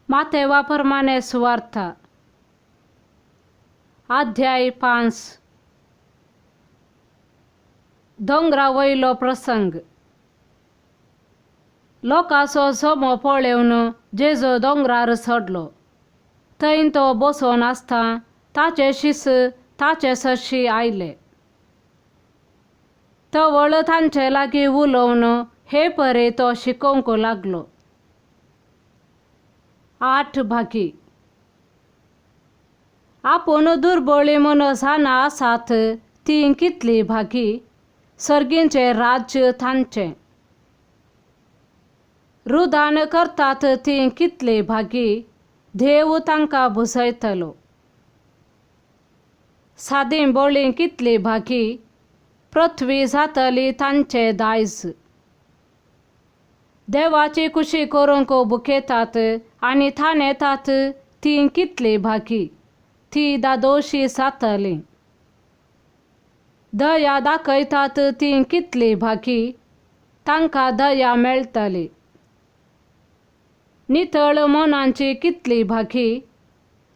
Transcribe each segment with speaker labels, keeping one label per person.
Speaker 1: माथेवाप्रमाणे सुवार्थ अध्याय 5 दोंगरावयलो प्रसंग. लोकांचो जमो पळोवन जेजू दोंगरार चडलो. थंय तो बसून आसता ताचे शिस ताचे सरशी आयले. तवळ तांचे लागीं उलोवन हे परे तो शिकोवंक लागलो. 8 भागी. आपूण दुर्बळी म्हूण जाणा आसात ती कितली भागी, सर्गींचे राज्य तांचें. रुदान करतात ती कितली भागी, देव तांकां बुजयतलो. सादी बोळी कितली भागी, पृथ्वी जातली तांचे दायज. देवाची कुशी करूंक बुकेतात आनी थानेतात ती कितली भागी, ती दादोशी जातली. दया दाखयतात ती कितली भागी, तांकां दया मेळटली. नितळ मनांची कितली भागी,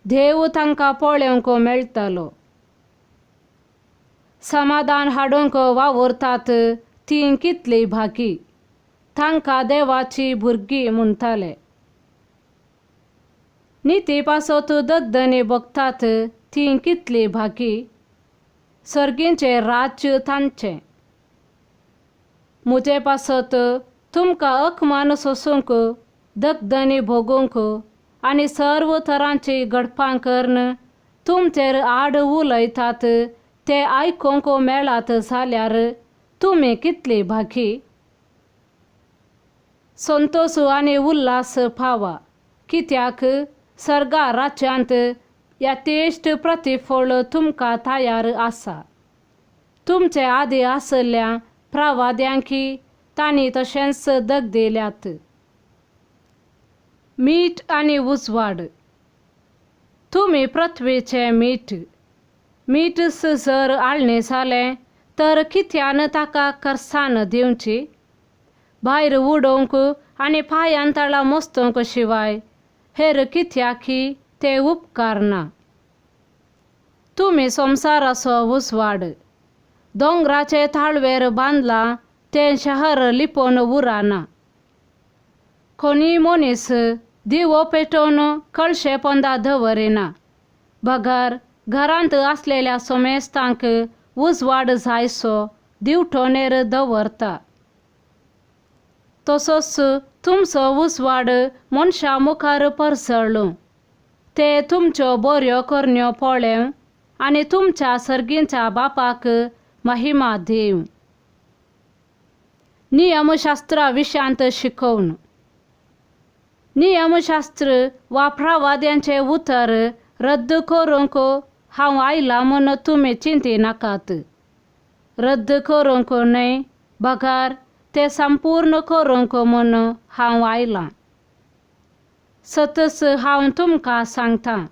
Speaker 1: देव तांकां पळोवंक मेळटलो. समाधान हाडूंक वावुरतात ती कितली भागी, तांकां देवाची भुरगीं म्हणटले. निती पासत दगदनी भोगतात ती कितली भागी, सर्गींचे राज्य तांचें. मुजे पासत तुमकां अकमान सोसूंक, दगदनी भोगूंक आनी सर्व तरांची गडपां करून तुमचेर आड उलयतात ते आयकूंक मेळत जाल्यार तुमी कितली भागी. संतोष आनी उल्हास पावा, कित्याक सर्गा राज्यांत यथेश्ट प्रतिफळ तुमकां तयार आसा. तुमचे आदी आसल्या प्रवाद्यांकी तांणी तशेंच दगदिल्यात. मीठ आनी उजवाड. तुमी पृथ्वीचे मीठ. मीठ जर आळणी जालें तर कित्यान ताका करसाण दिवची. भायर उडोवंक आनी पांयां तळां मोस्तूंक शिवाय हेर कित्याकी ते उपकार ना. तुमी संवसाराचो उजवाड. दोंगराचे थाळवेर बांदला तें शहर लिपोवन उरना. कोणी मनीस दिवो पेटोवन कळशे पोंदा दवरिना. बगर घरांत आसलेल्या सोमेस्तांक उजवाड जायसो दिवटोनेर दवरता. तसोच तुमचो उजवाड मनशां मुखार परसळ्ळो. ते तुमच्यो बऱ्यो करण्यो पळोवन आनी तुमच्या सर्गींच्या बापाक महिमा दिवं. नियमशास्त्रा विशयांत शिकोवन. नियमशास्त्र वा प्रवाद्यांचे उतर रद्द करूंक हांव आयला म्हूण तुमी चिंती नाकात. रद्द करूंक न्हय, बगर ते संपूर्ण करूंक म्हूण हांव आयलां. सतच हांव तुमकां सांगतां,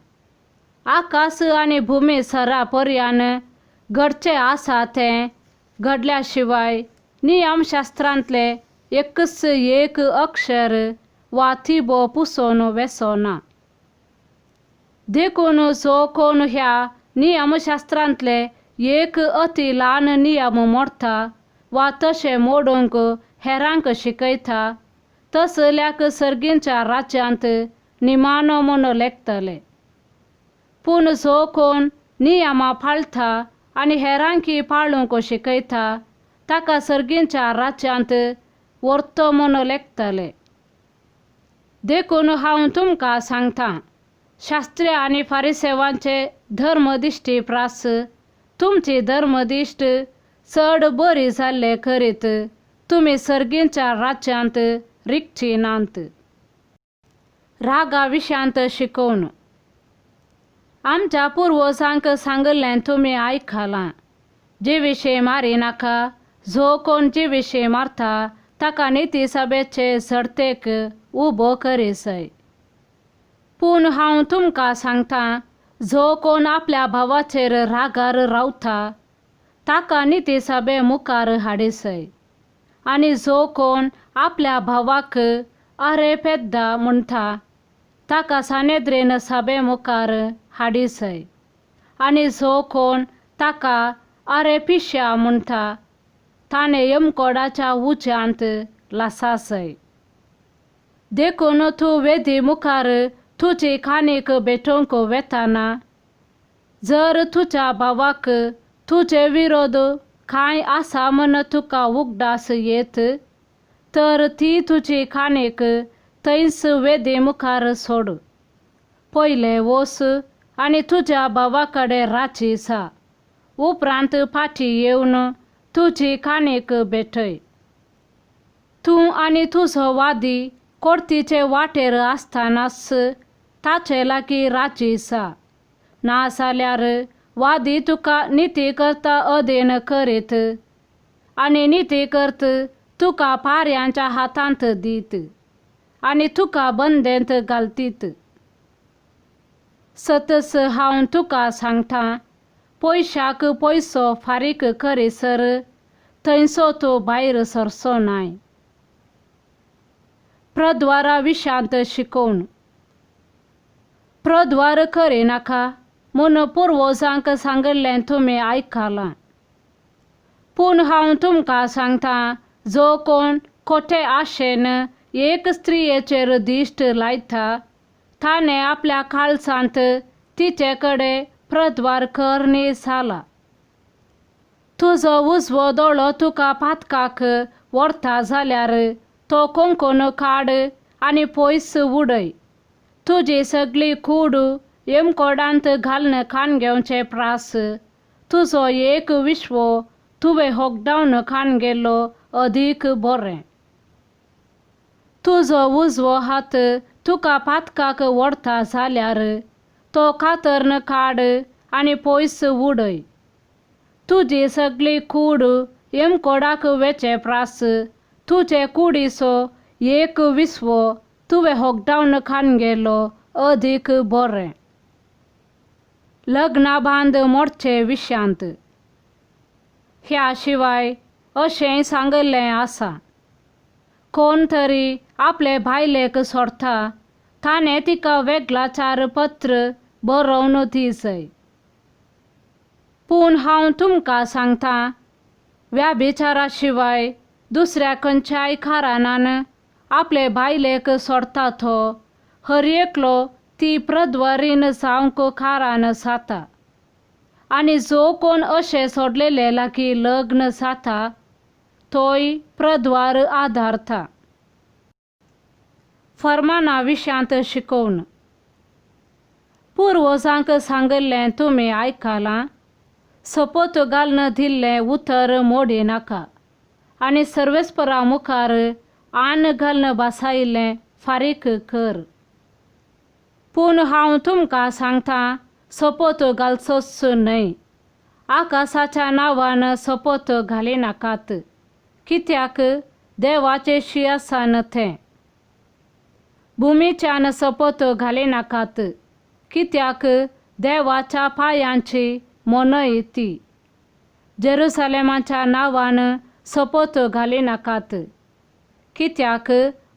Speaker 1: आकाश आनी भुमी सरा पर्यान घडचें आसा तें घडल्या शिवाय नियमशास्त्रांतले एकच एक अक्षर वा थिबो पुसोवन वेसोना. देखून जो कोण ह्या नियमशास्त्रांतले एक अति ल्हान नियम मोडटा वा तशें मोडूंक हेरांक शिकयता, तसल्याक सर्गींच्या राज्यांत निमाणो म्हूण लेखतले. पूण जो कोण नियमां पाळटा आनी हेरांकी पाळूंक शिकयता, ताका सर्गींच्या राज्यांत व्हरतो म्हूण लेखतले. देखून हांव तुमकां सांगतां, शास्त्री आनी फारिसेवांचे धर्मदिश्टी प्रास तुमची धर्मदिश्ट चड बरी जाल्ले करीत तुमी सर्गींच्या राज्यांत रिगची नात. रागा विशयांत शिकोवन. आमच्या पुर्वजांक सांगलें तुमी आयकलां, जिविशी मारी नाका. जो कोण जिविशी मारता ताका निती सभेचे झडतेक उबो करीसय. पूण हांव तुमकां सांगतां, जो कोण आपल्या भावाचेर रागार रावता ताका निती सभे मुखार हाडिसय. आनी जो कोण आपल्या भावाक अरे पेद्दा म्हणटा ताका सानेद्रेन सभे मुखार हाडिसय आनी जो कोण ताका आरे पिश्या म्हणटा ताणे यमकोडाच्या उज्यांत लासासय. देखून तूं वेदी मुखार तुजी कानीक भेटोवंक वेताना जर तुज्या भावाक तुजे विरोध कांय आसा म्हूण तुका उगडास येत तर ती तुजी कानीक थंयच वेदी मुखार सोड. पयले वच आनी तुज्या भावा कडेन राजी सा. उपरांत फाटीं येवन तुजी कानीक भेटय. तूं आनी तुजो वादी कोर्तीचे वाटेर आसतनाच ताचे लागीं राजी सा. ना जाल्यार वादी तुका निती करता अधीन करीत आनी निती करत तुका पाऱ्यांच्या हातांत दीत आनी तुका बंदेंत घालतीत. सतस हांव तुका सांगतां, पयशाक पयसो फारीक करीसर थंयसो तूं भायर सरचो नाय. प्रद्वारा विशांत शिकोवन. प्रद्वार करिनाका म्हूण पुर्वजांक सांगिल्लें तुमी आयकलां. पूण हांव तुमकां सांगतां, जो कोण खोटे आशेन एक स्त्रियेचेर दिश्ट लायता ताणें आपल्या काळजांत तिचे कडेन प्रद्वार करणी जाला. तुजो उजवो दोळो तुका पातकाक व्हरता जाल्यार तो कोंकून काड आनी पयस उडय. तुजी सगळी कूड यमकोडांत घालून खाण घेवचे प्रास तुजो एक विश्वो तुवें होगडावन खाण गेलो अदीक बरें. तुजो उजवो हात तुका पातकाक व्हरता जाल्यार तो कातरन काड आनी पयस उडय. तुजी सगळी कूड यमकोडाक वेचे प्रास तुजे कुडीचो एक विस्वो तुवें होगडावन खाण गेलो अदीक बरें. लग्ना बांद मोडचे विशांत. ह्या शिवाय अशेंय सांगिल्लें आसा, कोण तरी आपले बायलेक सोडता ताणें तिका वेगळाचार पत्र बरोवन दिसय. पूण हांव तुमकां सांगतां, व्याभिचारा शिवाय दुसऱ्या खंयच्याय कारणान आपले बायलेक सोडता तो हर एकलो ती प्रद्वारीन जावंक कारण जाता. आनी जो कोण अशें सोडलेले लागीं लग्न जाता तोय प्रद्वार आदारता. फर्माना विशांत शिकोवन. पुर्वजांक सांगिल्लें तुमी आयकलां, सपोत घालून दिल्लें उतर मोडिनाका आनी सर्वेस्परा मुखार आन घालून बसयिल्लें फारीक कर. पूण हांव तुमकां सांगतां, सपोत घालचोच न्हय. आकाशाच्या नांवान सपोत घालिनाकात, कित्याक देवाचें सिंहासन तें. भुमीच्यान सपोत घालिनाकात, कित्याक देवाच्या पांयांची मोनय ती. जेरुसलेमाच्या नांवान सपोत घालिनाकात, कित्याक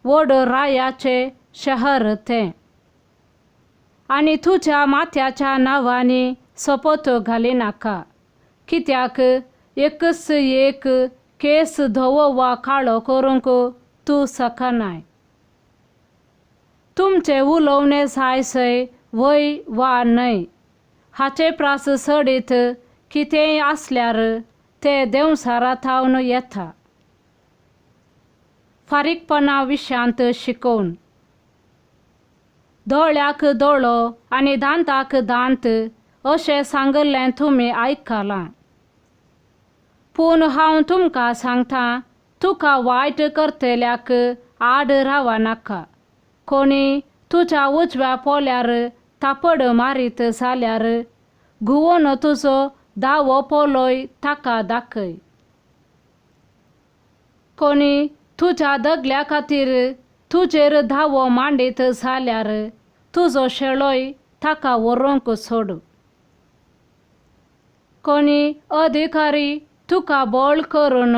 Speaker 1: व्हड रायाचें शहर तें. आनी तुज्या माथ्याच्या नांवांनी सपोत घालिनाका, कित्याक एकच एक केस धवो वा काळो करूंक तूं शकनाय. तुमचें उलोवणें जायसय वय वा न्हय हाचे प्रास सडीत कितेंय आसल्यार तें देंवसारांतावन येता. फारीकपणा विशांत शिकोवन. दोळ्याक दोळो आनी दांताक दांत अशें सांगिल्लें तुमी आयकलां. पूण हांव तुमकां सांगतां, तुका वायट करतल्याक आड रावनाका. कोणी तुज्या उजव्या पोल्यार तापड मारीत जाल्यार घुंवून तुजो दावो पोलोय ताका दाखय. कोणी तुज्या दगल्या खातीर तुजेर दावो मांडीत जाल्यार तुजो शेळोय ताका व्हरोंक सोड. कोणी अधिकारी तुका बोळ करून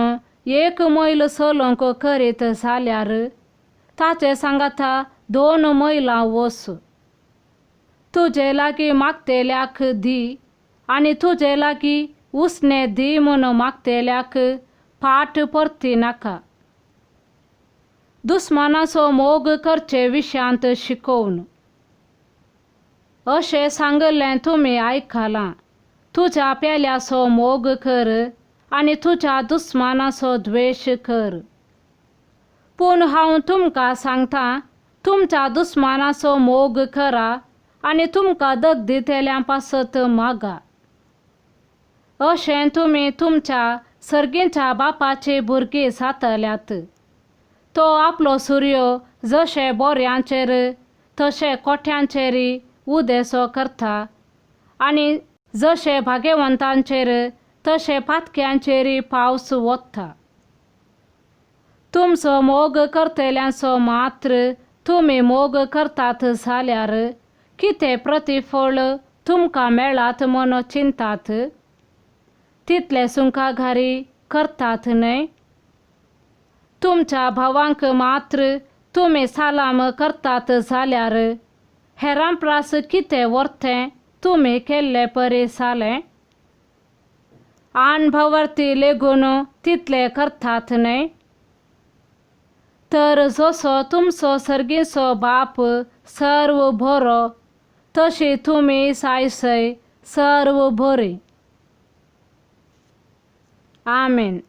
Speaker 1: एक मैल चलोवंक करीत जाल्यार ताचे सांगाता 2 मैला वस. तुझे लागी मागतेल्याक दी आणि तुझे लागी उसने दी म्हणून मागतेल्याक फाट परती नाका. दुस्मानाचो मोग करचे विशांत शिकवून. अशें सांगलें तुमी आयकलां, तुझ्या पेल्याचो मोग कर आणि तुझ्या दुस्मानाचो द्वेष कर. पूण हांव तुमकां सांगतां, तुमच्या दुस्मानाचो मोग करा आणि तुमकां दग दितेल्यां पासत मागा. अशें तुमी तुमच्या सर्गीच्या बापाची भुरगीं जातल्यात. तो आपलो सूर्य जशे बोऱ्यांचेर तशे कोठ्यांचेरी उदेसो करता आणि जशे भाग्यवंतांचेर तशे पातक्यांचेरी पावस वत्ता. तुमचो मोग करतेल्यांचो मात्र तुमी मोग करतात जाल्यार कितें प्रतिफळ तुमकां मेळत म्हूण चिंतात? तितले सुंकाघारी करतात न्हय? तुमच्या भावांक मात्र तुमी सालाम करतात जाल्यार हेरांप्रास कितें व्हरतें तुमी केल्ले परी जालें? आन भावार्थी लेगून तितले करतात न्हय? तर जसो तुमचो सर्गीचो बाप सर्व बरो, तशी तुमी सायसय सर्व बरी. आमेन.